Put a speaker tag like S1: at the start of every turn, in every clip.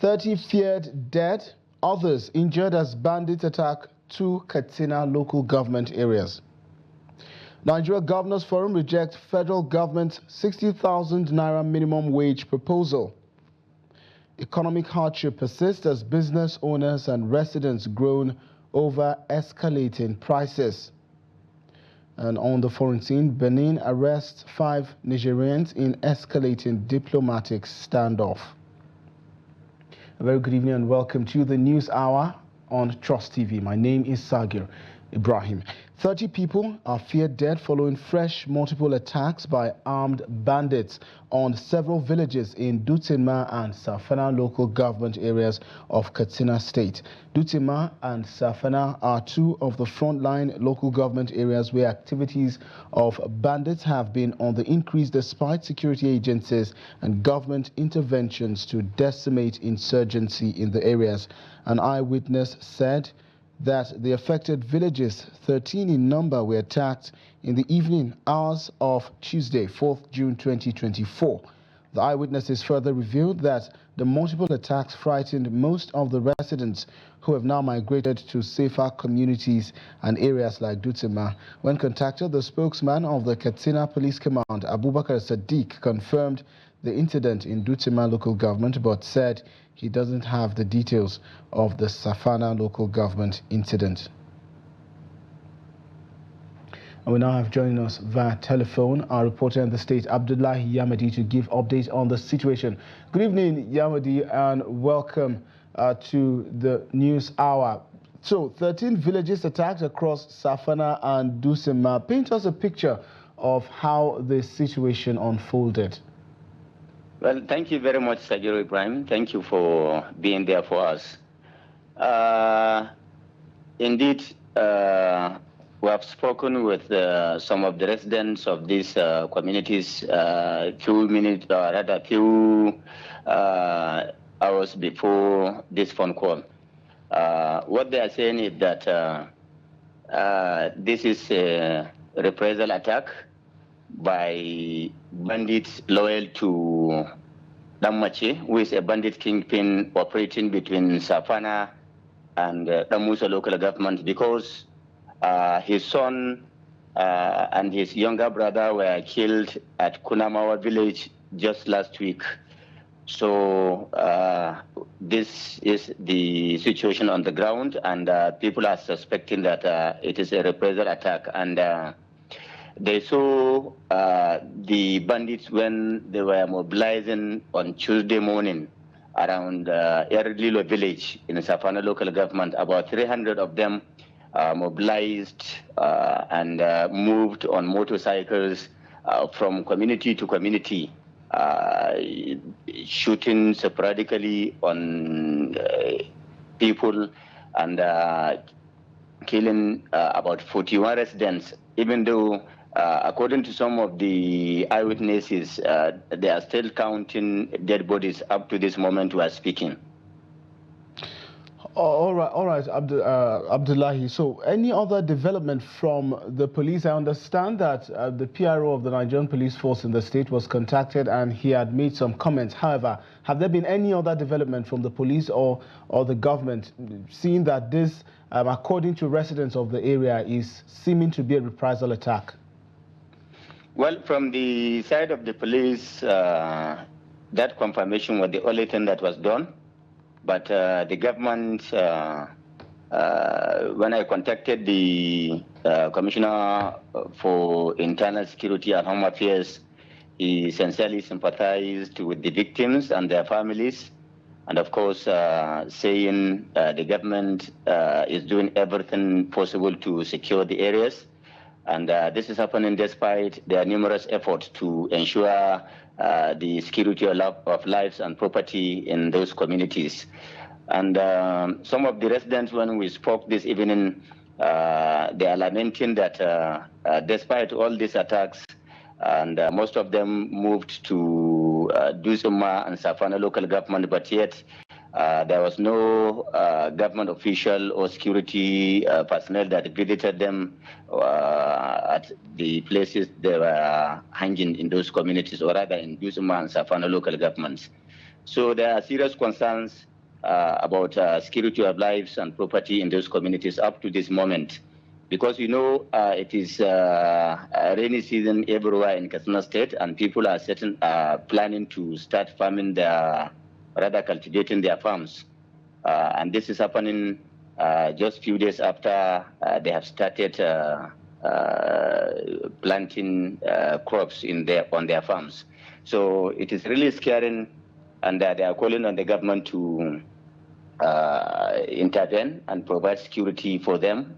S1: 30 feared dead, others injured as bandits attack two Katsina local government areas. Nigeria Governors Forum rejects federal government's 60,000 naira minimum wage proposal. Economic hardship persists as business owners and residents groan over escalating prices. And on the foreign scene, Benin arrests 5 Nigerians in escalating diplomatic standoff. A very good evening and welcome to the News Hour on Trust TV. My name is Sagir Ibrahim. 30 people are feared dead following fresh multiple attacks by armed bandits on several villages in Dutima and Safana local government areas of Katsina State. Dutima and Safana are two of the frontline local government areas where activities of bandits have been on the increase despite security agencies and government interventions to decimate insurgency in the areas. An eyewitness said that the affected villages, 13 in number, were attacked in the evening hours of Tuesday, 4th June 2024. The eyewitnesses further revealed that the multiple attacks frightened most of the residents who have now migrated to safer communities and areas like Dutima. When contacted, the spokesman of the Katsina Police Command, Abubakar Sadiq, confirmed the incident in Dutima local government but said he doesn't have the details of the Safana local government incident. And we now have joining us via telephone our reporter in the state, Abdullahi Yamadi, to give updates on the situation. Good evening, Yamadi, and welcome to the News Hour. So, 13 villages attacked across Safana and Dutima. Paint us a picture of how the situation unfolded.
S2: Well, thank you very much, Sajiro Ibrahim. Thank you for being there for us. Indeed, we have spoken with some of the residents of these communities few hours before this phone call. What they are saying is that this is a reprisal attack by bandits loyal to Damache, who is a bandit kingpin operating between Safana and Damusa local government, because his son and his younger brother were killed at Kunamawa village just last week. So this is the situation on the ground, and people are suspecting that it is a reprisal attack. And they saw the bandits when they were mobilizing on Tuesday morning around Erlilo village in the Safana local government. About 300 of them mobilized and moved on motorcycles from community to community, shooting sporadically on people and killing about 41 residents, even though according to some of the eyewitnesses, they are still counting dead bodies up to this moment we are speaking.
S1: All right, Abdullahi. So, any other development from the police? I understand that the PRO of the Nigerian police force in the state was contacted and he had made some comments. However, have there been any other development from the police or the government, seeing that this, according to residents of the area, is seeming to be a reprisal attack?
S2: Well, from the side of the police, that confirmation was the only thing that was done. But the government, when I contacted the Commissioner for Internal Security and Home Affairs, he sincerely sympathized with the victims and their families. And of course, saying the government is doing everything possible to secure the areas. And this is happening despite their numerous efforts to ensure the security of lives and property in those communities. And some of the residents, when we spoke this evening, they are lamenting that despite all these attacks, and most of them moved to Dusuma and Safana local government, but yet there was no government official or security personnel that visited them at the places they were hanging in those communities, or rather in Dusuma and Safana local governments. So there are serious concerns about security of lives and property in those communities up to this moment. Because it is a rainy season everywhere in Katsina State, and people are planning to start cultivating their farms. And this is happening just a few days after they have started planting crops on their farms. So it is really scaring, and they are calling on the government to intervene and provide security for them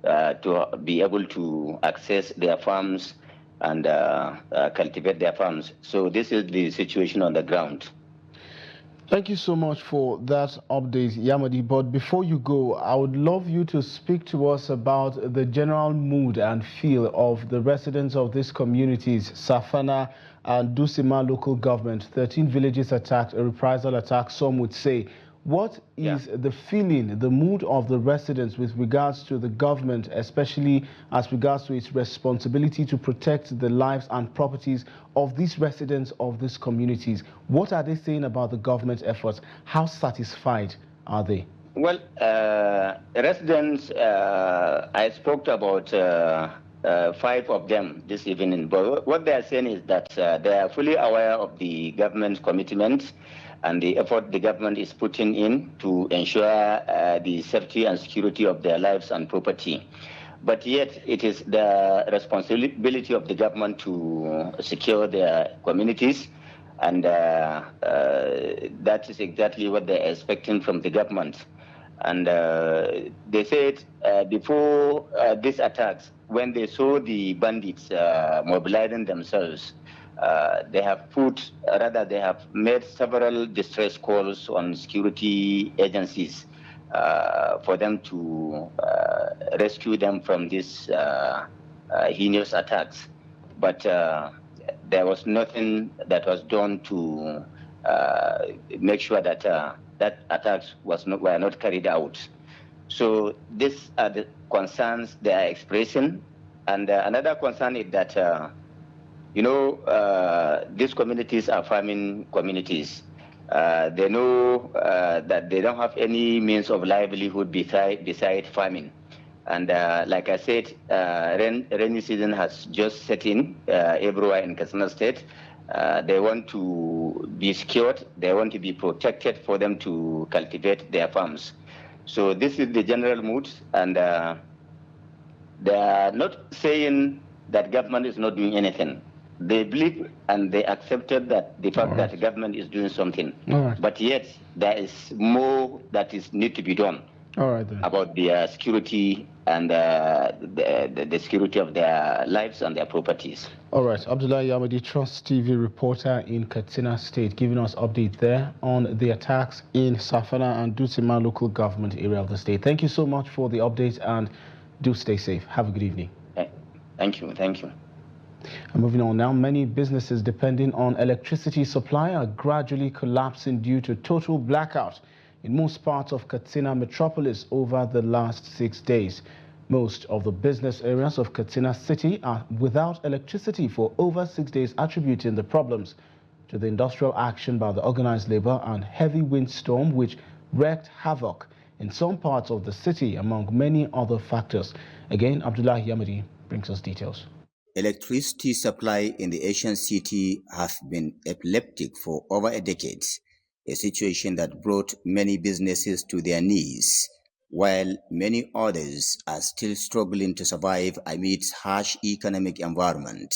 S2: to be able to access their farms and cultivate their farms. So this is the situation on the ground.
S1: Thank you so much for that update, Yamadi. But before you go, I would love you to speak to us about the general mood and feel of the residents of these communities, Safana and Dusima local government. 13 villages attacked, a reprisal attack, some would say. What is the feeling, the mood of the residents with regards to the government, especially as regards to its responsibility to protect the lives and properties of these residents of these communities? What are they saying about the government's efforts? How satisfied are they?
S2: Well, residents, I spoke to about 5 of them this evening. But what they are saying is that they are fully aware of the government's commitments and the effort the government is putting in to ensure the safety and security of their lives and property. But yet, it is the responsibility of the government to secure their communities, and that is exactly what they're expecting from the government. And they said before these attacks, when they saw the bandits mobilizing themselves, they have made several distress calls on security agencies for them to rescue them from these heinous attacks. But there was nothing that was done to make sure that that attacks were not carried out. So these are the concerns they are expressing. And another concern is that these communities are farming communities. They know that they don't have any means of livelihood beside farming. And like I said, rainy season has just set in everywhere in Katsina State. They want to be secured. They want to be protected for them to cultivate their farms. So this is the general mood, and they are not saying that government is not doing anything. They believe and they accepted that the fact that the government is doing something. But yet there is more that need to be done about their security and the security of their lives and their properties.
S1: All right, Abdullahi Yamadi, Trust TV reporter in Katsina State, giving us update there on the attacks in Safana and Dusima local government area of the state. Thank you so much for the update, and do stay safe. Have a good evening.
S2: Thank you. Thank you.
S1: And moving on now, many businesses depending on electricity supply are gradually collapsing due to total blackout in most parts of Katsina metropolis over the last 6 days. Most of the business areas of Katsina city are without electricity for over 6 days, attributing the problems to the industrial action by the organized labor and heavy windstorm which wreaked havoc in some parts of the city, among many other factors. Again, Abdullahi Yamadi brings us details.
S3: Electricity supply in the Asian city has been epileptic for over a decade, a situation that brought many businesses to their knees, while many others are still struggling to survive amidst harsh economic environment.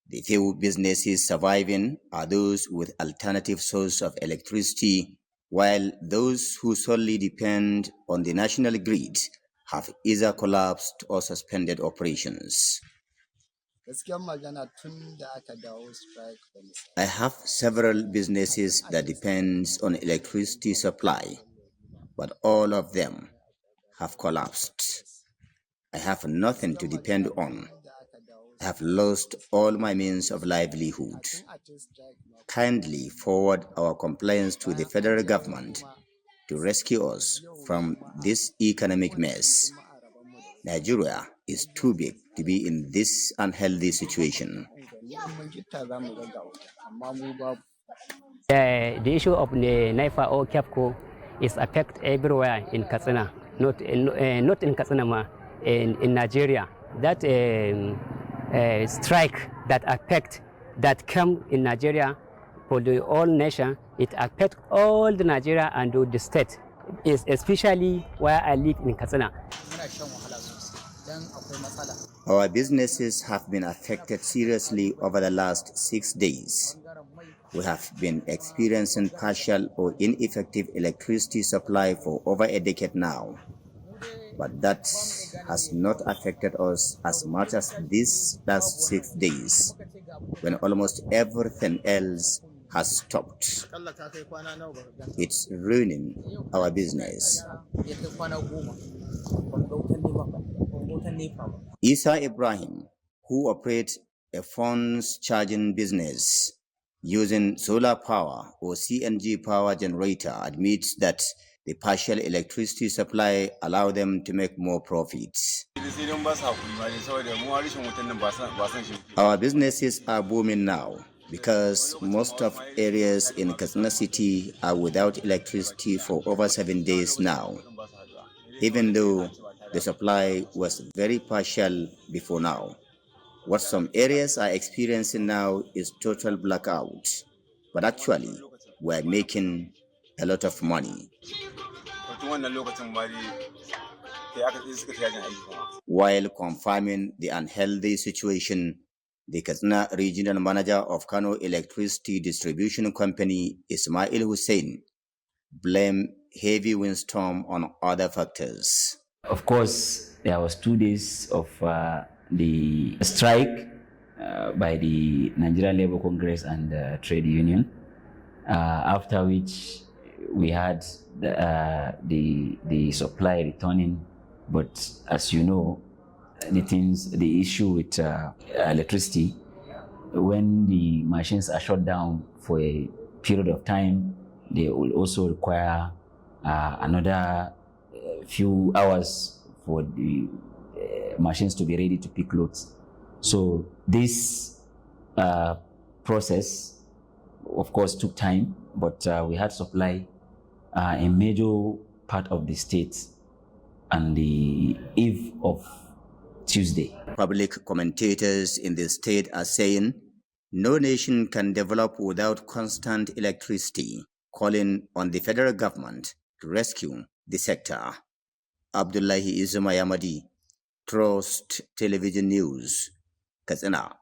S3: The few businesses surviving are those with alternative source of electricity, while those who solely depend on the national grid have either collapsed or suspended operations. I have several businesses that depends on electricity supply, but all of them have collapsed. I have nothing to depend on. I have lost all my means of livelihood. Kindly forward our complaints to the federal government to rescue us from this economic mess. Nigeria is too big to be in this unhealthy situation.
S4: The issue of the NIFA or CAPCO It's affect everywhere in Katsina, not in Katsina, in Nigeria. That strike that come in Nigeria for the whole nation, it affect all the Nigeria and the state, especially where I live in Katsina.
S3: Our businesses have been affected seriously over the last 6 days. We have been experiencing partial or ineffective electricity supply for over a decade now. But that has not affected us as much as these last 6 days, when almost everything else has stopped. It's ruining our business. Isa Ibrahim, who operates a phones charging business using solar power or CNG power generator, admits that the partial electricity supply allow them to make more profits. Our businesses are booming now because most of areas in Katsina City are without electricity for over 7 days now, even though the supply was very partial before now. What some areas are experiencing now is total blackout, but actually we're making a lot of money. While confirming the unhealthy situation, the Katsina Regional Manager of Kano Electricity Distribution Company, Ismail Hussein, blamed heavy windstorm on other factors.
S5: Of course, there was 2 days of the strike by the Nigerian Labour Congress and trade union, after which we had the supply returning. But as you know, the issue with electricity, when the machines are shut down for a period of time, they will also require another few hours for the machines to be ready to pick loads. So this process, of course, took time, but we had supply a major part of the state on the eve of Tuesday.
S3: Public commentators in the state are saying no nation can develop without constant electricity, calling on the federal government to rescue the sector. Abdullahi Izumayamadi, Trust Television News, Katsina.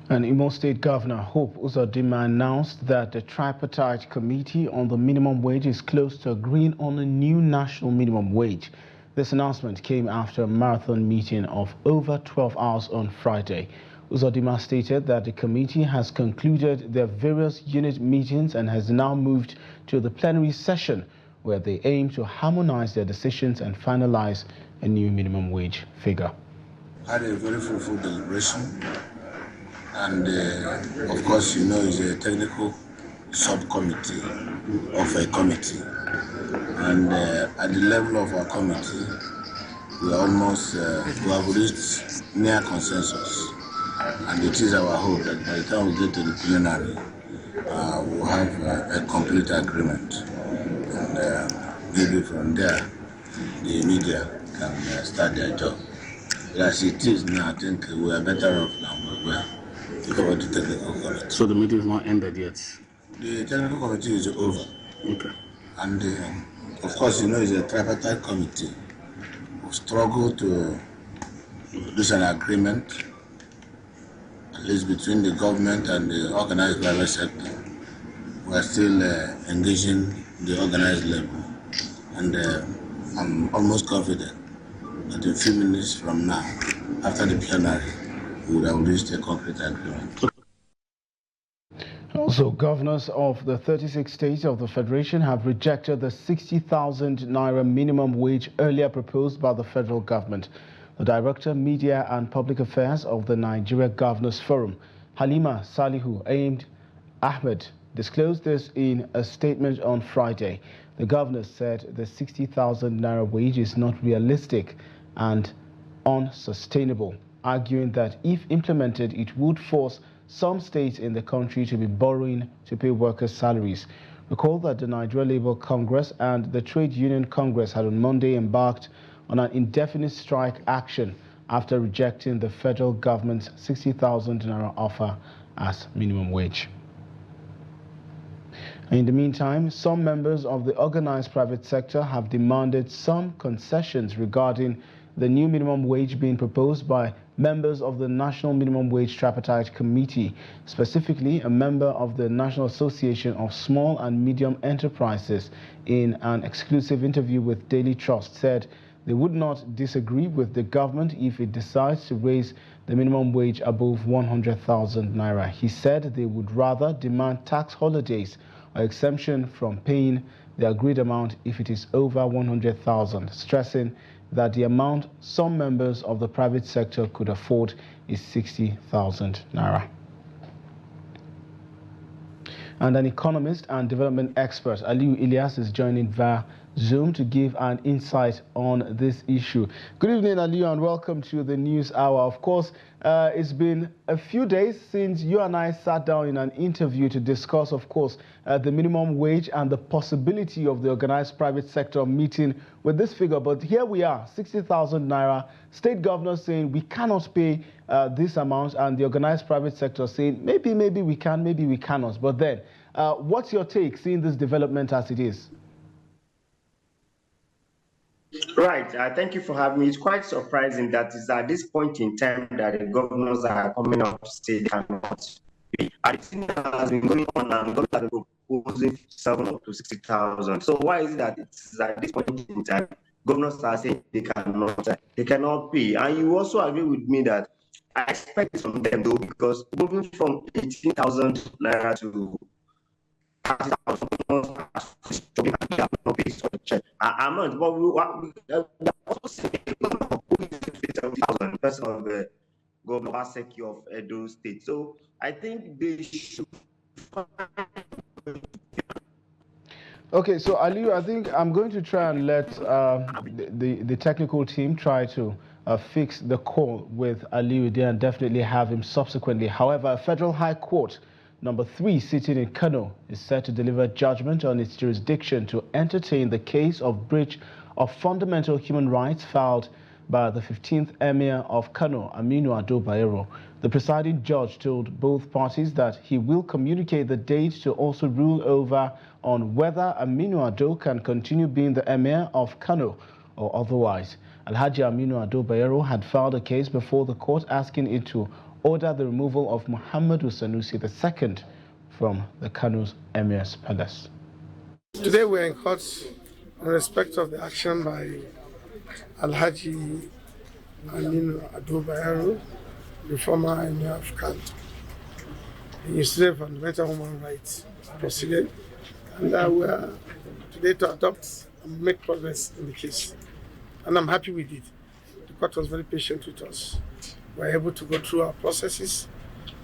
S1: And Imo State Governor Hope Uzodinma announced that the tripartite committee on the minimum wage is close to agreeing on a new national minimum wage. This announcement came after a marathon meeting of over 12 hours on Friday. Uzodinma stated that the committee has concluded their various unit meetings and has now moved to the plenary session, where they aim to harmonize their decisions and finalize a new minimum wage figure.
S6: Had a very fruitful deliberation, and of course, you know, it's a technical subcommittee of a committee, and at the level of our committee, we have reached near consensus, and it is our hope that by the time we get to the plenary, we'll have a complete agreement, and maybe from there, the media can start their job. But as it is now, I think we are better off now. About the technical committee.
S7: So the meeting is not ended yet?
S6: The technical committee is over.
S7: Okay.
S6: And of course, you know, it's a tripartite committee. We've struggled to reach an agreement, at least between the government and the organized private sector. We are still engaging the organized level. And I'm almost confident that in a few minutes from now, after the plenary, we would have reached a concrete agreement.
S1: Also, governors of the 36 states of the Federation have rejected the 60,000 naira minimum wage earlier proposed by the federal government. The Director, Media and Public Affairs of the Nigeria Governors Forum, Halima Salihu Ahmed, disclosed this in a statement on Friday. The governors said the 60,000 naira wage is not realistic and unsustainable, arguing that if implemented, it would force some states in the country to be borrowing to pay workers' salaries. Recall that the Nigeria Labour Congress and the Trade Union Congress had on Monday embarked on an indefinite strike action after rejecting the federal government's 60,000 naira offer as minimum wage. In the meantime, some members of the organized private sector have demanded some concessions regarding the new minimum wage being proposed by members of the National Minimum Wage Tripartite Committee. Specifically, a member of the National Association of Small and Medium Enterprises, in an exclusive interview with Daily Trust, said they would not disagree with the government if it decides to raise the minimum wage above 100,000 naira. He said they would rather demand tax holidays or exemption from paying the agreed amount if it is over 100,000, stressing that the amount some members of the private sector could afford is 60,000 naira. And an economist and development expert, Aliu Ilyas, is joining via Zoom to give an insight on this issue. Good evening, Aliu, and welcome to the News Hour. Of course, it's been a few days since you and I sat down in an interview to discuss, of course, the minimum wage and the possibility of the organized private sector meeting with this figure. But here we are, 60,000 naira. State governors saying we cannot pay this amount, and the organized private sector saying maybe we can, maybe we cannot. But then, what's your take seeing this development as it is?
S7: Right. Thank you for having me. It's quite surprising that it's at this point in time that the governors are coming up to say they cannot pay. And it has been going on and governors have been proposing 7 up to 60,000. So why is it that it's at this point in time governors are saying they cannot pay? And you also agree with me that I expect this from them though, because moving from 18,000 naira to 30,000 I'm not, but we also say person of the Governor Baseki of Edo State. So I think they should.
S1: Okay, so Aliu, I think I'm going to try and let the technical team try to fix the call with Aliu there and definitely have him subsequently. However, a Federal High Court number 3 sitting in Kano is set to deliver judgment on its jurisdiction to entertain the case of breach of fundamental human rights filed by the 15th Emir of Kano, Aminu Ado Bayero. The presiding judge told both parties that he will communicate the date to also rule over on whether Aminu Ado can continue being the Emir of Kano or otherwise. Alhaji Aminu Ado Bayero had filed a case before the court asking it to order the removal of Muhammadu Sanusi II from the Kano's Emir's palace.
S8: Today we're in court in respect of the action by Alhaji Aminu Ado Bayero, the former Emir of Kano. The Institute of Fundamental Human Rights proceeded, and we are today to adopt and make progress in the case. And I'm happy we did. The court was very patient with us. We were able to go through our processes,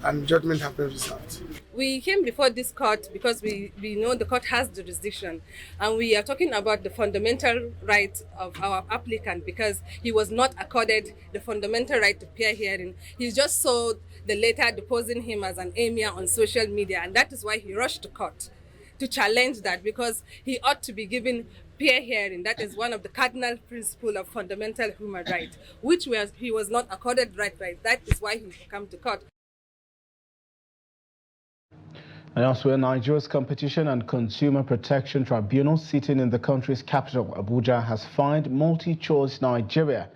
S8: and judgment has been reserved.
S9: We came before this court because we know the court has jurisdiction, and we are talking about the fundamental right of our applicant because he was not accorded the fundamental right to peer hearing. He just saw the letter deposing him as an emir on social media, and that is why he rushed to court to challenge that, because he ought to be given peer hearing. That is one of the cardinal principles of fundamental human rights, which he was not accorded right. That is why he came to court.
S1: And elsewhere, Nigeria's Competition and Consumer Protection Tribunal, sitting in the country's capital, Abuja, has fined Multi-Choice Nigeria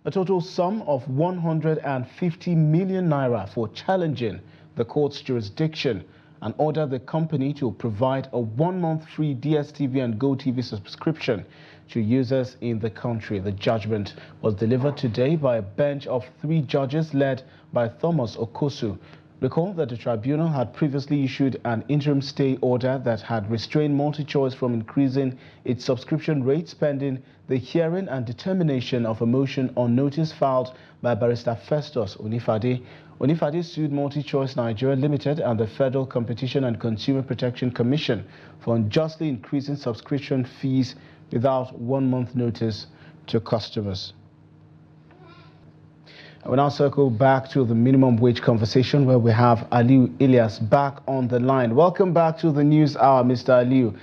S1: a total sum of 150 million naira for challenging the court's jurisdiction and ordered the company to provide a 1-month free DSTV and GoTV subscription to users in the country. The judgment was delivered today by a bench of 3 judges led by Thomas Okosu. Recall that the tribunal had previously issued an interim stay order that had restrained Multi-Choice from increasing its subscription rates pending the hearing and determination of a motion on notice filed by Barrister Festus Onifade. Onifade sued Multi-Choice Nigeria Limited and the Federal Competition and Consumer Protection Commission for unjustly increasing subscription fees without 1-month notice to customers. I will now circle back to the minimum wage conversation where we have Aliu Ilyas back on the line. Welcome back to the News Hour, Mr. Aliu.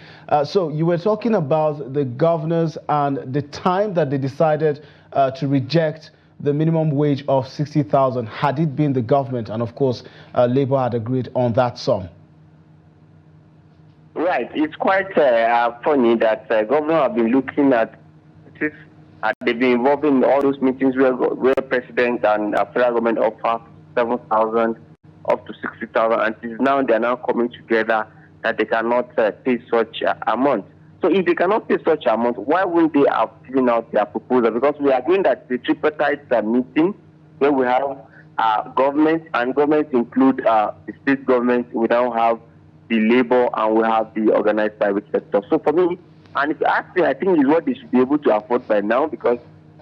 S1: So you were talking about the governors and the time that they decided to reject the minimum wage of 60,000 had it been the government, and of course, Labour had agreed on that sum.
S7: Right. It's quite funny that governors have been looking at this. They've been involved in all those meetings where President and federal government offer 7,000 up to 60,000, and it is now they are now coming together that they cannot pay such amount. So if they cannot pay such amount, why wouldn't they have given out their proposal? Because we are doing that the tripartite meeting where we have government, and governments include the state government. We now have the labor and we have the organized private sector. So for me, and if you ask me, I think it's what they should be able to afford by now, because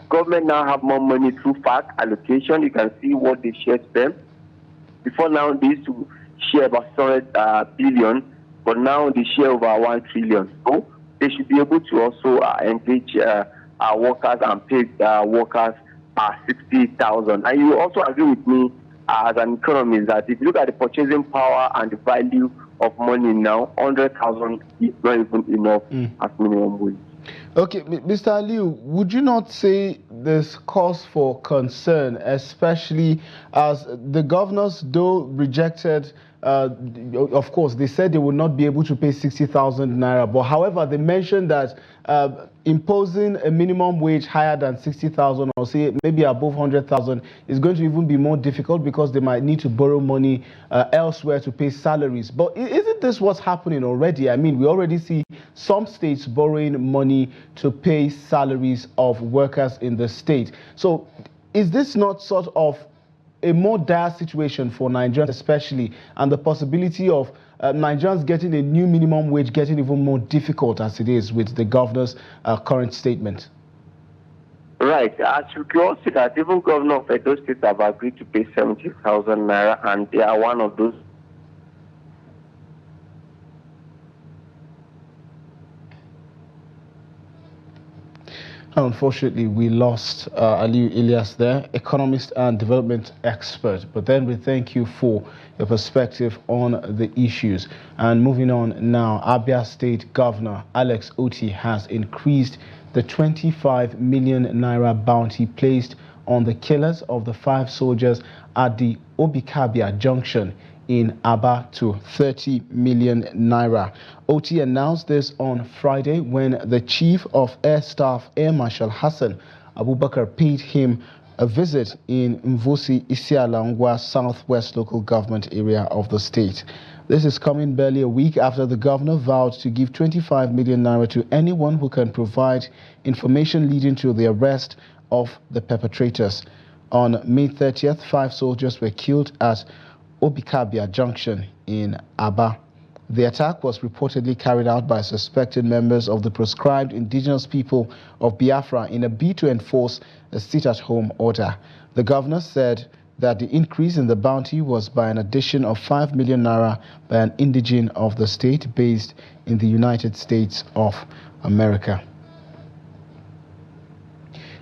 S7: government now have more money through FAC allocation. You can see what they share to them. Before now, they used to share about 100 billion, but now they share over 1 trillion. So they should be able to also engage our workers and pay workers 60,000. And you also agree with me as an economist that if you look at the purchasing power and the value of money now, 100,000 is not even enough as minimum wage.
S1: Okay, Mr. Aliu, would you not say there's cause for concern, especially as the governors, though rejected, of course, they said they would not be able to pay 60,000 naira, but however, they mentioned that imposing a minimum wage higher than 60,000 or say maybe above 100,000 is going to even be more difficult because they might need to borrow money elsewhere to pay salaries. But isn't this what's happening already? I mean, we already see some states borrowing money to pay salaries of workers in the state. So is this not sort of a more dire situation for Nigerians especially, and the possibility of Nigerians getting a new minimum wage getting even more difficult as it is with the governor's current statement?
S7: Right. As you can all see that even governor of Edo State have agreed to pay 70,000 naira, and they are one of those.
S1: Unfortunately, we lost Aliu Ilyas there, economist and development expert. But then we thank you for your perspective on the issues. And moving on now, Abia State Governor Alex Oti has increased the 25 million naira bounty placed on the killers of the 5 soldiers at the Obikabia Junction in Aba to 30 million naira. Oti announced this on Friday when the Chief of Air Staff, Air Marshal Hassan Abubakar, paid him a visit in Mvosi Isialangwa Southwest local government area of the state. This is coming barely a week after the governor vowed to give 25 million naira to anyone who can provide information leading to the arrest of the perpetrators. On May 30th, 5 soldiers were killed at Obikabia Junction in Aba. The attack was reportedly carried out by suspected members of the proscribed indigenous people of Biafra in a bid to enforce a sit-at-home order. The governor said that the increase in the bounty was by an addition of 5 million naira by an indigene of the state based in the United States of America.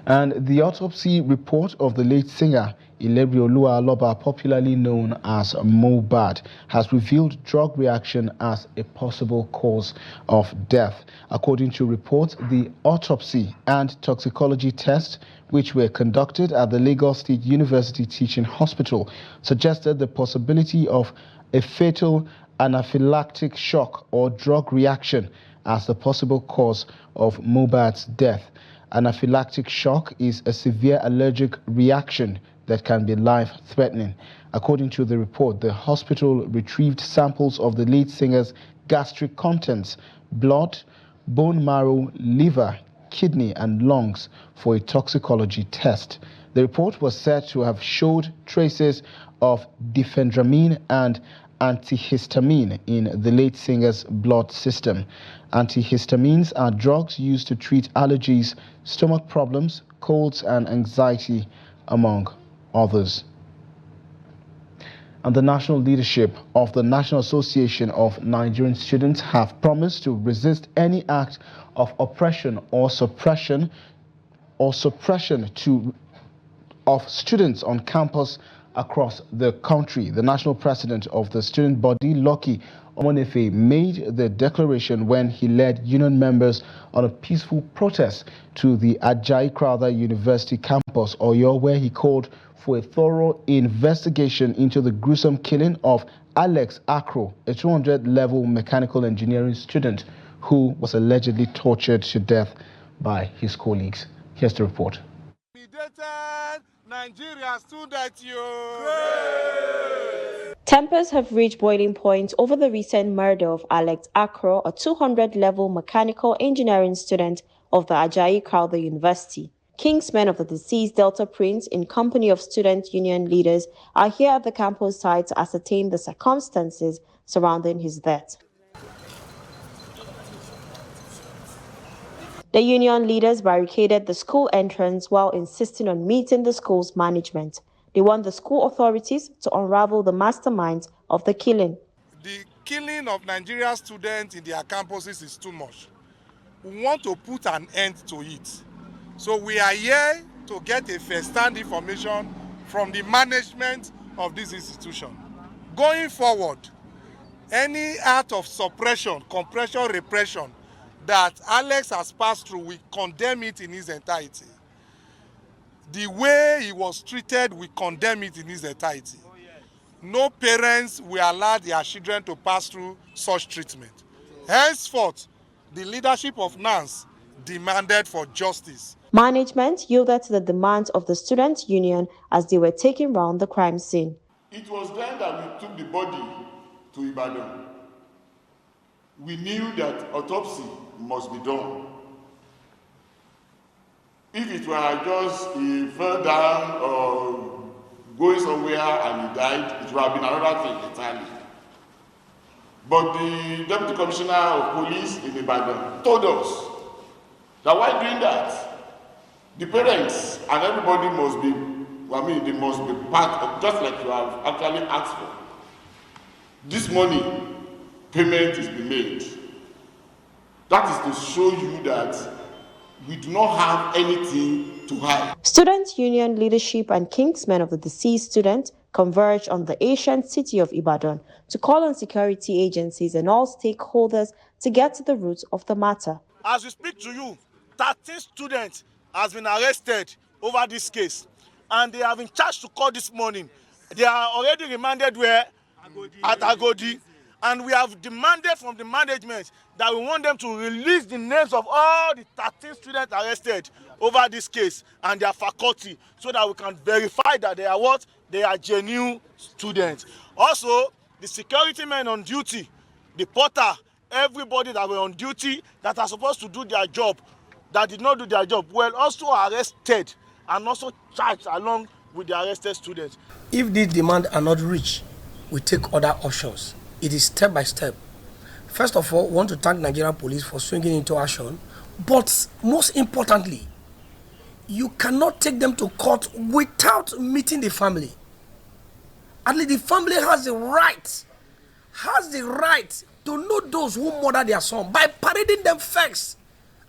S1: And the autopsy report of the late singer Ilerioluwa Aloba, popularly known as Mohbad, has revealed drug reaction as a possible cause of death. According to reports, the autopsy and toxicology tests, which were conducted at the Lagos State University Teaching Hospital, suggested the possibility of a fatal anaphylactic shock or drug reaction as the possible cause of Mohbad's death. Anaphylactic shock is a severe allergic reaction that can be life-threatening. According to the report, the hospital retrieved samples of the lead singer's gastric contents, blood, bone marrow, liver, kidney, and lungs for a toxicology test. The report was said to have showed traces of diphenhydramine and antihistamine in the late singer's blood system. Antihistamines are drugs used to treat allergies, stomach problems, colds, and anxiety, among others. And the national leadership of the National Association of Nigerian Students have promised to resist any act of oppression or suppression to of students on campus across the country. The national president of the student body, Lucky Omonefe, made the declaration when he led union members on a peaceful protest to the Ajayi Crowther University campus, Oyo, where he called for a thorough investigation into the gruesome killing of Alex Akro, a 200-level mechanical engineering student who was allegedly tortured to death by his colleagues. Here's the report.
S10: Nigeria student,
S11: Tempers have reached boiling point over the recent murder of Alex Akro, a 200-level mechanical engineering student of the Ajayi Crowther University. Kingsmen of the deceased Delta Prince, in company of student union leaders, are here at the campus site to ascertain the circumstances surrounding his death. The union leaders barricaded the school entrance while insisting on meeting the school's management. They want the school authorities to unravel the masterminds of the killing.
S10: The killing of Nigerian students in their campuses is too much. We want to put an end to it. So we are here to get a first-hand information from the management of this institution. Going forward, any act of suppression, compression, repression that Alex has passed through, we condemn it in its entirety. The way he was treated, we condemn it in its entirety. No parents will allow their children to pass through such treatment. Henceforth, the leadership of NANS demanded for justice.
S11: Management yielded to the demands of the student union as they were taking round the crime scene.
S6: It was then that we took the body to Ibadan. We knew that autopsy must be done. If it were just he fell down or going somewhere and he died, it would have been another thing entirely. But the Deputy Commissioner of Police in Ibadan told us that while doing that, the parents and everybody must be, they must be part of, just like you have actually asked for. This money, payment is being made. That is to show you that we do not have anything to hide.
S11: Student union leadership and kingsmen of the deceased student converged on the ancient city of Ibadan to call on security agencies and all stakeholders to get to the root of the matter.
S10: As we speak to you, 13 students has been arrested over this case, and they have been charged to court this morning. They are already remanded where? At Agodi. And we have demanded from the management that we want them to release the names of all the 13 students arrested over this case and their faculty, so that we can verify that they are what? They are genuine students. Also, the security men on duty, the porter, everybody that were on duty that are supposed to do their job, that did not do their job, were also arrested and also charged along with the arrested students.
S12: If these demands are not reached, we take other options. It is step by step. First of all, we want to thank Nigerian police for swinging into action, but most importantly, you cannot take them to court without meeting the family. At least the family has the right to know those who murder their son by parading them first.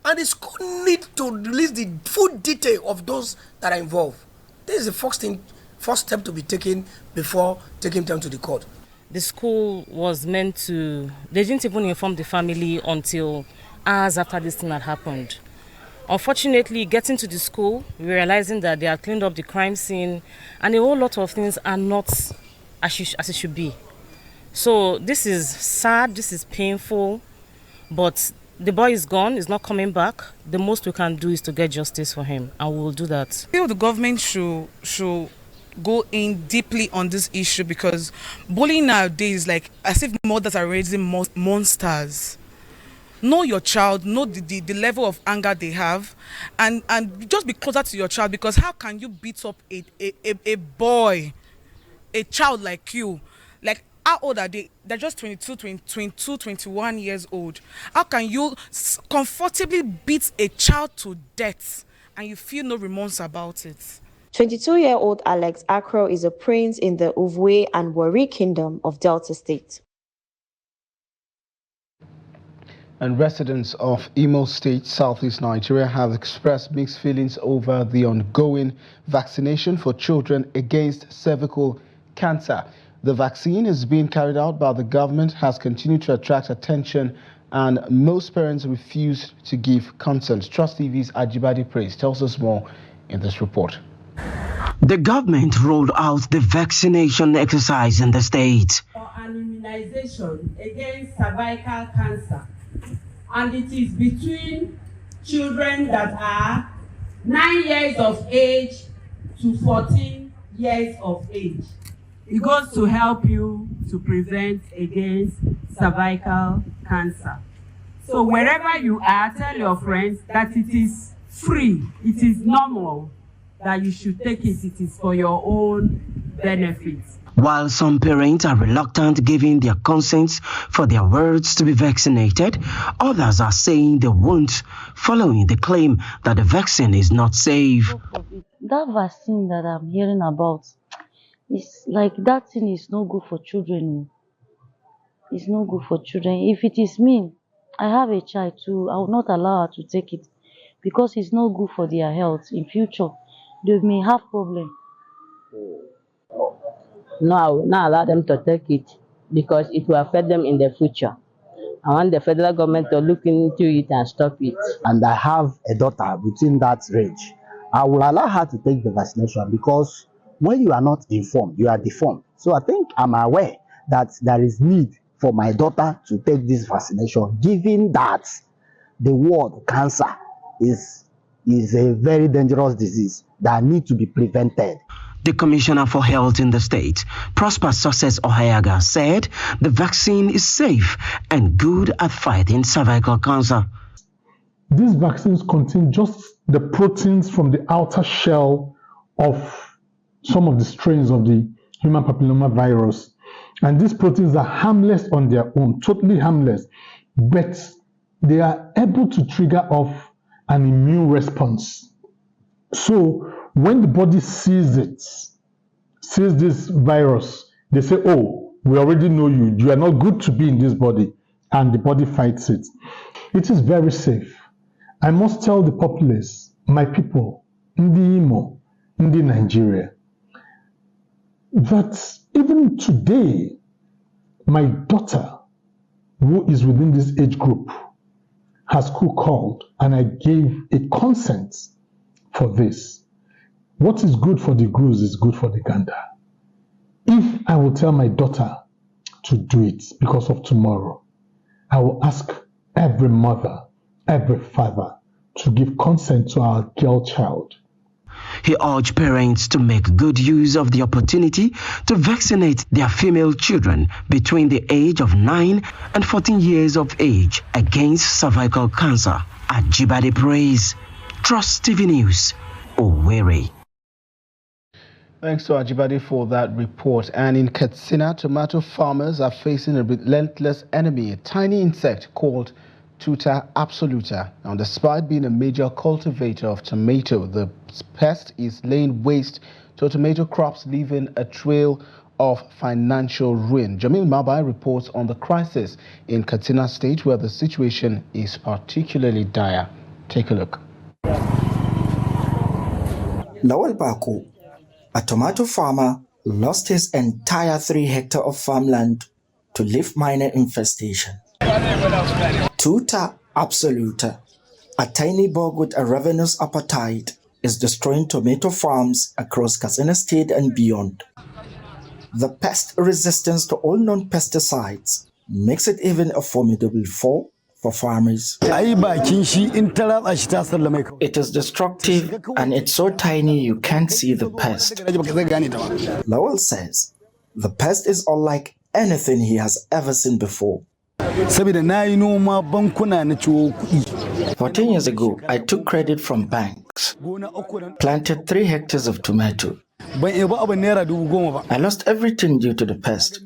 S12: And the school needs to release the full detail of those that are involved. This is the first step to be taken before taking them to the court.
S13: The school was meant to, they didn't even inform the family until hours after this thing had happened. Unfortunately, getting to the school, realizing that they had cleaned up the crime scene and a whole lot of things are not as it should be. So this is sad, this is painful, but the boy is gone, he's not coming back. The most we can do is to get justice for him, and we will do that.
S14: I feel the government should go in deeply on this issue, because bullying nowadays, like as if mothers are raising monsters. Know your child, know the level of anger they have, and just be closer to your child, because how can you beat up a boy, a child like you? Like, how old are they? They're just 22, 21 years old. How can you comfortably beat a child to death and you feel no remorse about it?
S11: 22-year-old Alex Akro is a prince in the Uvwe and Warri Kingdom of Delta State.
S1: And residents of Imo State, southeast Nigeria, have expressed mixed feelings over the ongoing vaccination for children against cervical cancer. The vaccine is being carried out by the government, has continued to attract attention, and most parents refuse to give consent. Trust TV's Ajibade Praise tells us more in this report.
S15: The government rolled out the vaccination exercise in the state.
S16: For an immunization against cervical cancer, and it is between children that are 9 years of age to 14 years of age. It goes to help you to prevent against cervical cancer. So wherever you are, tell your friends that it is free, it is normal, that you should take it. It is for your own benefit.
S15: While some parents are reluctant giving their consents for their wards to be vaccinated, others are saying they won't, following the claim that the vaccine is not safe.
S17: That vaccine that I'm hearing about, is like that thing is no good for children. It's no good for children. If it is me, I have a child too, I will not allow her to take it because it's no good for their health. In future, they may have problems.
S18: No, I will not allow them to take it because it will affect them in the future. I want the federal government to look into it and stop it.
S19: And I have a daughter within that range. I will allow her to take the vaccination because when you are not informed, you are deformed. So I think I'm aware that there is need for my daughter to take this vaccination, given that the word cancer is a very dangerous disease that needs to be prevented.
S15: The Commissioner for Health in the state, Prosper Success Ohayaga, said the vaccine is safe and good at fighting cervical cancer.
S20: These vaccines contain just the proteins from the outer shell of some of the strains of the human papilloma virus. And these proteins are harmless on their own, totally harmless, but they are able to trigger off an immune response. So when the body sees this virus, they say, oh, we already know you. You are not good to be in this body. And the body fights it. It is very safe. I must tell the populace, my people, Ndi Imo, Ndi Nigeria, that even today, my daughter, who is within this age group, has school called and I gave a consent for this. What is good for the goose is good for the gander. If I will tell my daughter to do it because of tomorrow, I will ask every mother, every father to give consent to our girl child.
S15: He urged parents to make good use of the opportunity to vaccinate their female children between the age of 9 and 14 years of age against cervical cancer. Ajibade Praise, Trust TV News, Owerri.
S1: Thanks to Ajibade for that report. And in Katsina, tomato farmers are facing a relentless enemy, a tiny insect called Tuta absoluta. Now, despite being a major cultivator of tomato, the pest is laying waste to tomato crops, leaving a trail of financial ruin. Jamil Mabai reports on the crisis in Katsina State, where the situation is particularly dire. Take a look.
S21: Lawal Baku, a tomato farmer, lost his entire 3 hectares of farmland to leaf miner infestation. Tuta absoluta, a tiny bug with a ravenous appetite, is destroying tomato farms across Katsina State and beyond. The pest resistance to all known pesticides makes it even a formidable foe for farmers. It is destructive and it's so tiny you can't see the pest. Lowell says the pest is unlike anything he has ever seen before. 14 years ago, I took credit from banks, planted 3 hectares of tomato. I lost everything due to the pest.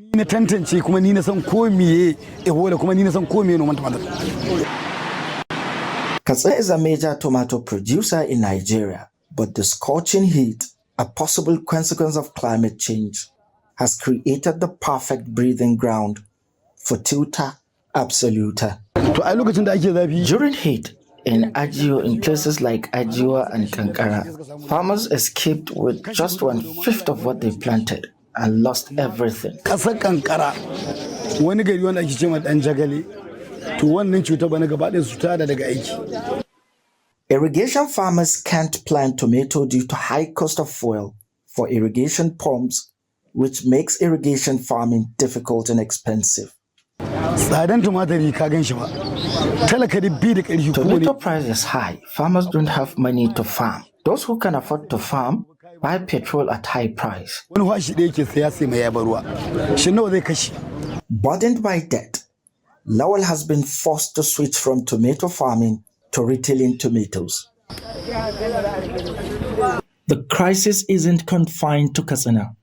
S21: Katsina is a major tomato producer in Nigeria, but the scorching heat, a possible consequence of climate change, has created the perfect breathing ground for Tuta absoluta. During heat, in Ajio, in places like Ajua and Kankara, farmers escaped with just 1/5 of what they planted and lost everything. Irrigation farmers can't plant tomato due to high cost of fuel for irrigation pumps, which makes irrigation farming difficult and expensive. Tomato price is high. Farmers don't have money to farm. Those who can afford to farm buy petrol at high price. Burdened by debt, Lowell has been forced to switch from tomato farming to retailing tomatoes. The crisis isn't confined to Katsina.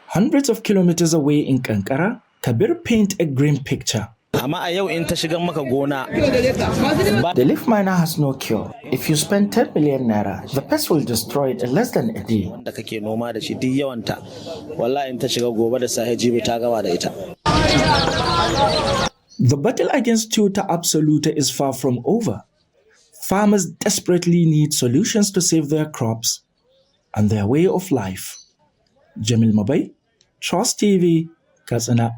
S21: Hundreds of kilometers away in Kankara, Kabir paint a grim picture. The leaf miner has no cure. If you spend 10 million naira, the pest will destroy it in less than a day. The battle against tuta absoluta is far from over. Farmers desperately need solutions to save their crops and their way of life. Jamil Mabai, Trust TV, Katsina.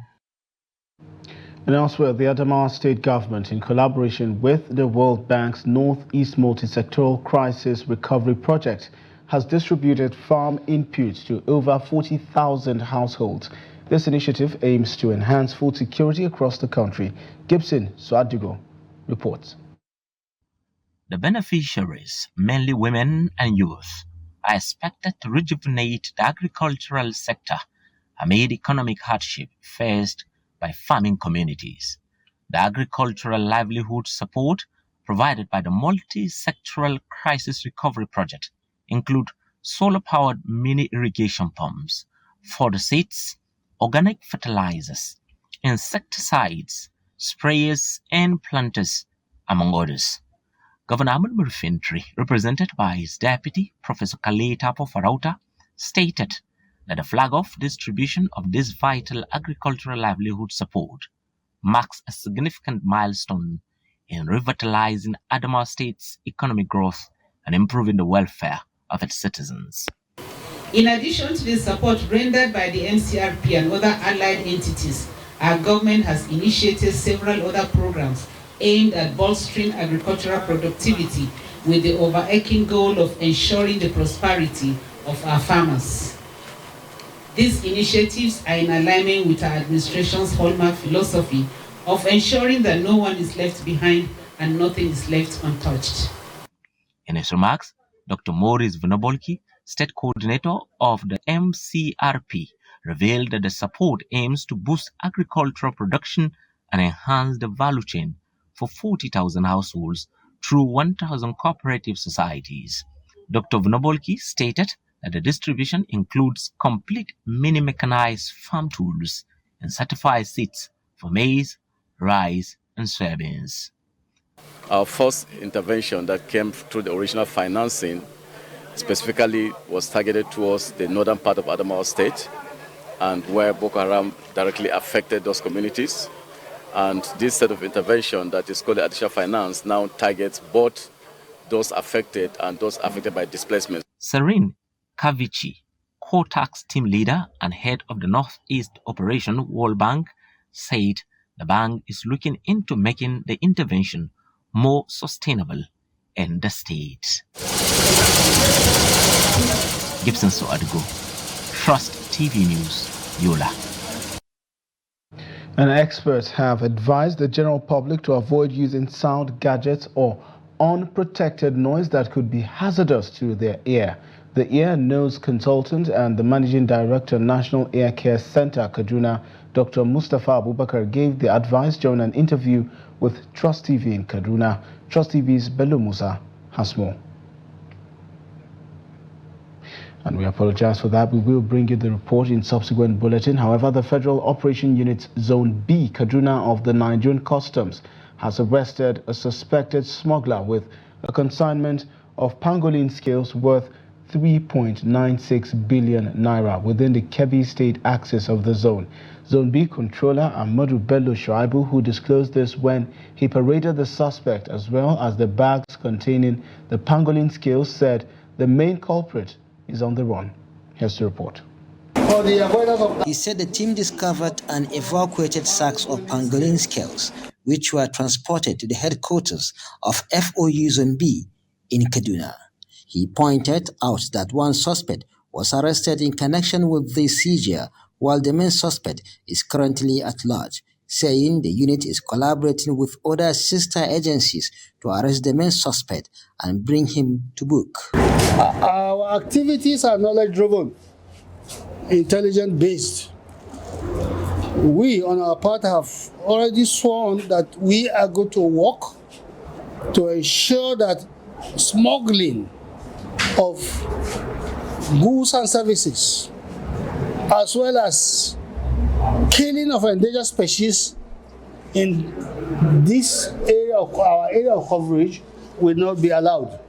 S1: And elsewhere, the Adamawa State Government, in collaboration with the World Bank's Northeast Multisectoral Crisis Recovery Project, has distributed farm inputs to over 40,000 households. This initiative aims to enhance food security across the country. Gibson Swadigo reports.
S2: The beneficiaries, mainly women and youth, are expected to rejuvenate the agricultural sector amid economic hardship faced by farming communities. The agricultural livelihood support provided by the multi-sectoral crisis recovery project include solar-powered mini irrigation pumps for the seeds, organic fertilizers, insecticides, sprayers, and planters, among others. Governor Ahmed Murfintri, represented by his deputy, Professor Kale Tapo Farauta, stated that the flag-off distribution of this vital agricultural livelihood support marks a significant milestone in revitalizing Adamawa State's economic growth and improving the welfare of its citizens.
S16: In addition to the support rendered by the MCRP and other allied entities, our government has initiated several other programs aimed at bolstering agricultural productivity with the overarching goal of ensuring the prosperity of our farmers. These initiatives are in alignment with our administration's hallmark philosophy of ensuring that no one is left behind and nothing is left untouched.
S2: In his remarks, Dr. Maurice Vunabolki, State Coordinator of the MCRP, revealed that the support aims to boost agricultural production and enhance the value chain for 40,000 households through 1,000 cooperative societies. Dr. Vunabolki stated that the distribution includes complete mini-mechanized farm tools and certified seeds for maize, rice, and soybeans.
S22: Our first intervention that came through the original financing specifically was targeted towards the northern part of Adamawa State and where Boko Haram directly affected those communities. And this set of intervention that is called the additional finance now targets both those affected and those affected by displacement.
S2: Serene Kavichi, COTAX team leader and head of the Northeast Operation World Bank, said the bank is looking into making the intervention more sustainable in the state. Gibson Soadgo, Trust TV News, Yola.
S1: And experts have advised the general public to avoid using sound gadgets or unprotected noise that could be hazardous to their ear. The ear, nose consultant and the managing director, National Ear Care Center, Kaduna, Dr. Mustafa Abubakar, gave the advice during an interview with Trust TV in Kaduna. Trust TV's Bello Musa has more. And we apologize for that. We will bring you the report in subsequent bulletin. However, the Federal Operation Unit Zone B, Kaduna of the Nigerian Customs, has arrested a suspected smuggler with a consignment of pangolin scales worth 3.96 billion naira within the Kebbi State axis of the zone. Zone B controller Ahmadu Bello Shuaibu, who disclosed this when he paraded the suspect as well as the bags containing the pangolin scales, said the main culprit is on the run. Here's the report.
S4: He said the team discovered and evacuated sacks of pangolin scales, which were transported to the headquarters of FOU Zone B in Kaduna. He pointed out that one suspect was arrested in connection with the seizure, while the main suspect is currently at large, saying the unit is collaborating with other sister agencies to arrest the main suspect and bring him to book.
S5: Our activities are knowledge-driven, intelligence-based. We, on our part, have already sworn that we are going to work to ensure that smuggling of goods and services, as well as killing of endangered species in this area of our area of coverage will not be allowed.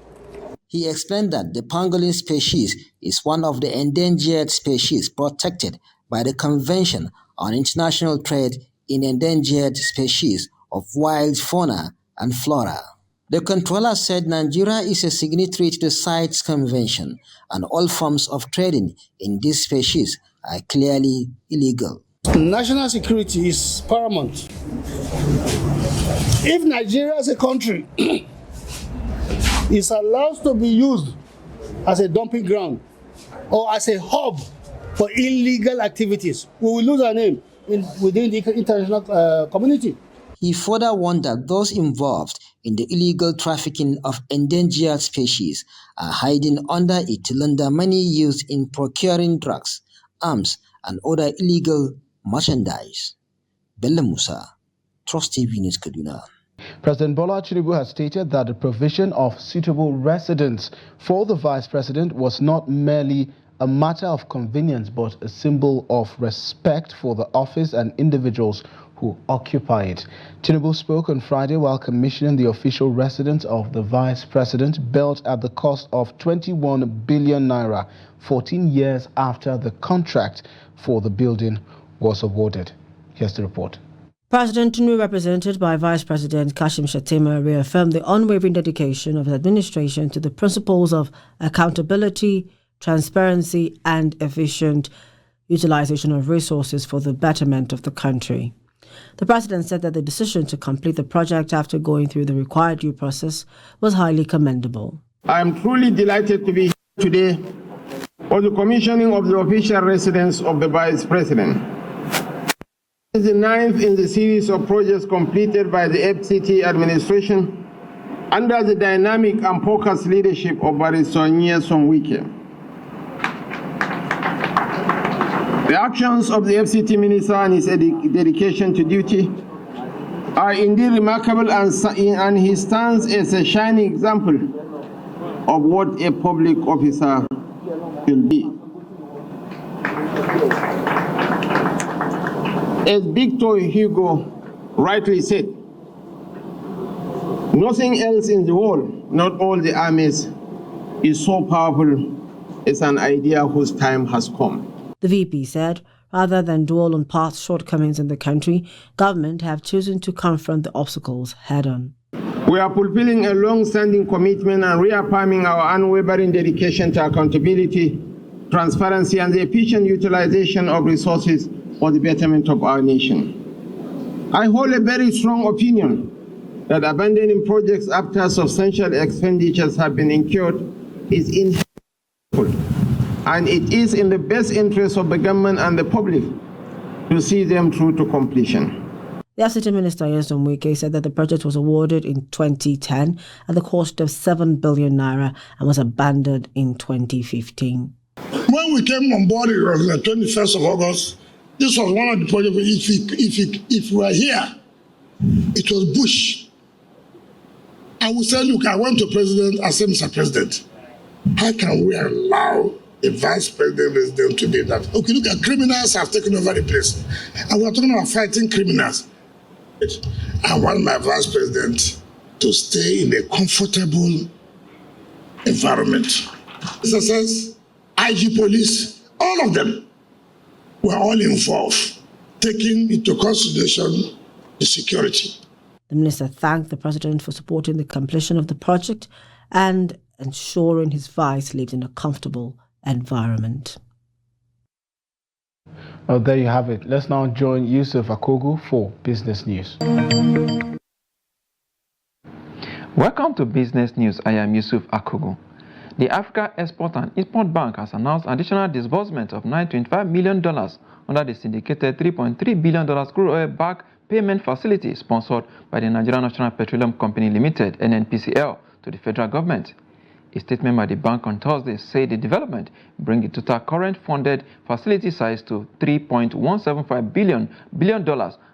S4: He explained that the pangolin species is one of the endangered species protected by the Convention on International Trade in Endangered Species of Wild Fauna and Flora. The controller said Nigeria is a signatory to the CITES Convention, and all forms of trading in this species are clearly illegal.
S5: National security is paramount. If Nigeria as a country is allowed to be used as a dumping ground or as a hub for illegal activities, we will lose our name within the international community.
S4: He further warned that those involved in the illegal trafficking of endangered species are hiding under it to launder money used in procuring drugs, arms, and other illegal merchandise. Bello Musa, Trust TV News, Kaduna.
S1: President Bola Tinubu has stated that the provision of suitable residence for the Vice President was not merely a matter of convenience but a symbol of respect for the office and individuals who occupy it. Tinubu spoke on Friday while commissioning the official residence of the Vice President, built at the cost of 21 billion naira, 14 years after the contract for the building was awarded. Here's the report.
S23: President Tinubu, represented by Vice President Kashim Shettima, reaffirmed the unwavering dedication of his administration to the principles of accountability, transparency, and efficient utilization of resources for the betterment of the country. The president said that the decision to complete the project after going through the required due process was highly commendable.
S24: I am truly delighted to be here today for the commissioning of the official residence of the Vice President. This is the ninth in the series of projects completed by the FCT administration under the dynamic and focused leadership of Barrister Nyesom Wike. The actions of the FCT minister and his dedication to duty are indeed remarkable, and he stands as a shining example of what a public officer should be. As Victor Hugo rightly said, nothing else in the world, not all the armies, is so powerful as an idea whose time has come.
S23: The VP said, rather than dwell on past shortcomings in the country, government have chosen to confront the obstacles head-on.
S24: We are fulfilling a long-standing commitment and reaffirming our unwavering dedication to accountability, transparency, and the efficient utilization of resources for the betterment of our nation. I hold a very strong opinion that abandoning projects after substantial expenditures have been incurred is inevitable, and it is in the best interest of the government and the public to see them through to completion.
S23: The FCT Minister Nyesom Wike said that the project was awarded in 2010 at the cost of 7 billion naira and was abandoned in 2015.
S25: When we came on board, it was the 21st of August. This was one of the projects. If we were here, it was Bush. I would say, look, I went to President, I said, Mr. President, how can we allow a vice president to do that? Okay, look, criminals have taken over the place. And we're talking about fighting criminals. I want my vice president to stay in a comfortable environment. SSS, IG Police, all of them were all involved, taking into consideration the security.
S23: The minister thanked the president for supporting the completion of the project and ensuring his vice lived in a comfortable environment.
S1: Well, there you have it. Let's now join Yusuf Akogu for Business News.
S3: Welcome to Business News. I am Yusuf Akogu. The Africa Export and Import Bank has announced additional disbursement of $925 million under the syndicated $3.3 billion crude oil back payment facility sponsored by the Nigerian National Petroleum Company Limited, NNPCL, to the federal government. A statement by the bank on Thursday said the development brings the total current funded facility size to $3.175 billion,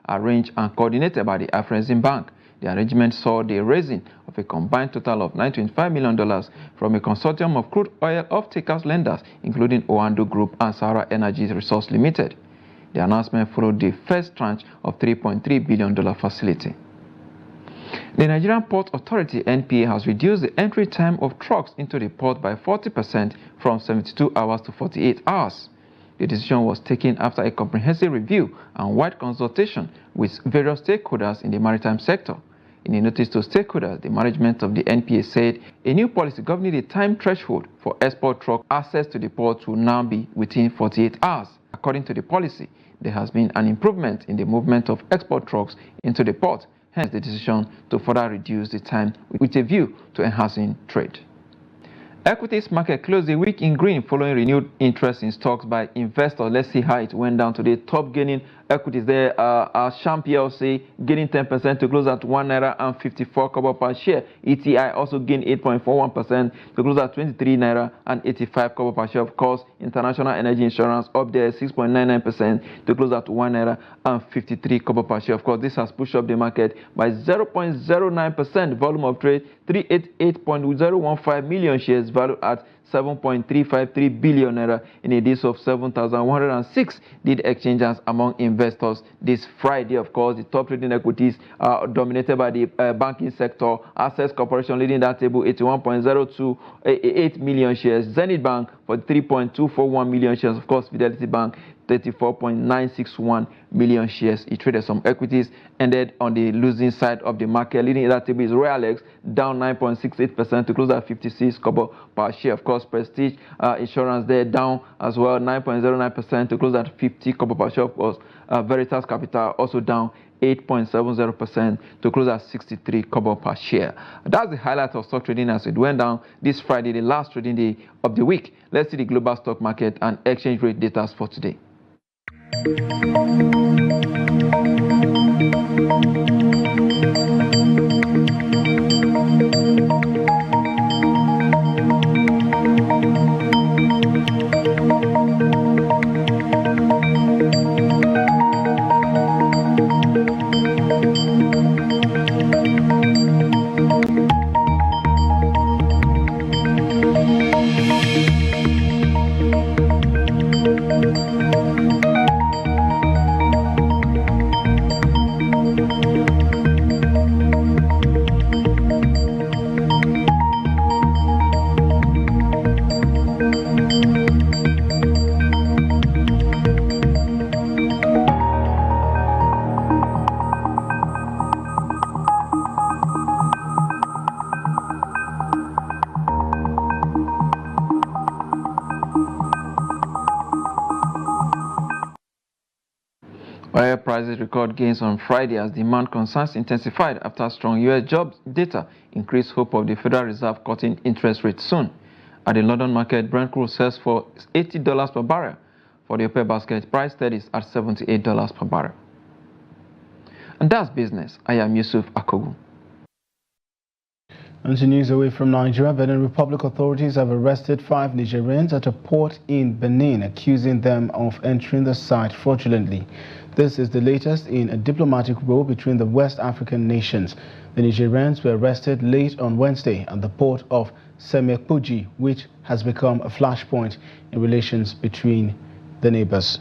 S3: arranged and coordinated by the Afrexim Bank. The arrangement saw the raising of a combined total of $925 million from a consortium of crude oil off-takers lenders, including Oando Group and Sahara Energy Resource Limited. The announcement followed the first tranche of $3.3 billion facility. The Nigerian Port Authority (NPA) has reduced the entry time of trucks into the port by 40% from 72 hours to 48 hours. The decision was taken after a comprehensive review and wide consultation with various stakeholders in the maritime sector. In a notice to stakeholders, the management of the NPA said a new policy governing the time threshold for export truck access to the port will now be within 48 hours. According to the policy, there has been an improvement in the movement of export trucks into the port, hence the decision to further reduce the time with a view to enhancing trade. Equities market closed the week in green following renewed interest in stocks by investors. Let's see how it went down today. Top gaining equities there are Sham PLC gaining 10% to close at ₦1.54 per share. ETI also gained 8.41% to close at ₦23.85 per share. Of course, International Energy Insurance up there 6.99% to close at ₦1.53 per share. Of course, this has pushed up the market by 0.09%. Volume of trade 388.015 million shares, valued at 7.353 billion naira in a day of 7,106 did exchanges among investors this Friday. Of course, the top trading equities are dominated by the banking sector. Access Corporation leading that table, 81.028 million shares. Zenith Bank for 3.241 million shares. Of course, Fidelity Bank 34.961 million shares. It traded some equities, ended on the losing side of the market. Leading that table is Royalex, down 9.68% to close at 56 kobo per share. Of course, Prestige Insurance there down as well, 9.09% to close at 50 kobo per share. Of course, Veritas Capital also down 8.70% to close at 63 kobo per share. That's the highlight of stock trading as it went down this Friday, the last trading day of the week. Let's see the global stock market and exchange rate data for today. Oil prices record gains on Friday as demand concerns intensified after strong U.S. jobs data increased hope of the Federal Reserve cutting interest rates soon. At the London market, Brent crude sells for $80 per barrel. For the OPEC basket, price steadies at $78 per barrel. And that's business. I am Yusuf Akogu.
S1: And to news away from Nigeria, Benin Republic authorities have arrested 5 Nigerians at a port in Benin, accusing them of entering the site fraudulently. This is the latest in a diplomatic row between the West African nations. The Nigerians were arrested late on Wednesday at the port of Semekpuji, which has become a flashpoint in relations between the neighbors.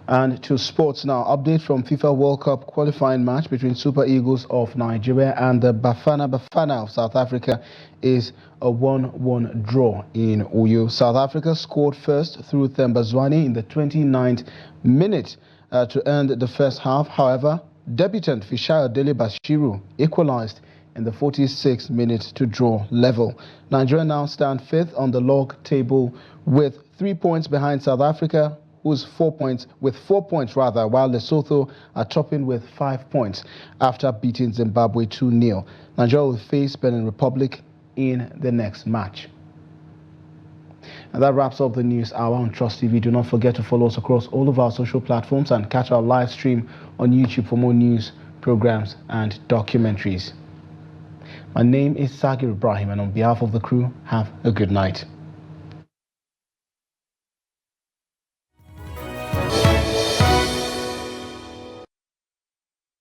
S1: And to sports now, update from FIFA World Cup qualifying match between Super Eagles of Nigeria and the Bafana Bafana of South Africa is a 1-1 draw in Uyo. South Africa scored first through Thembazwane in the 29th minute to end the first half. However, debutant Fishayo Dele Bashiru equalized in the 46th minute to draw level. Nigeria now stand fifth on the log table with 3 points behind South Africa, who's 4 points, while Lesotho are topping with 5 points after beating Zimbabwe 2-0. Nigeria will face Benin Republic in the next match. And that wraps up the news hour on Trust TV. Do not forget to follow us across all of our social platforms and catch our live stream on YouTube for more news, programs and documentaries. My name is Sagir Ibrahim, and on behalf of the crew, have a good night.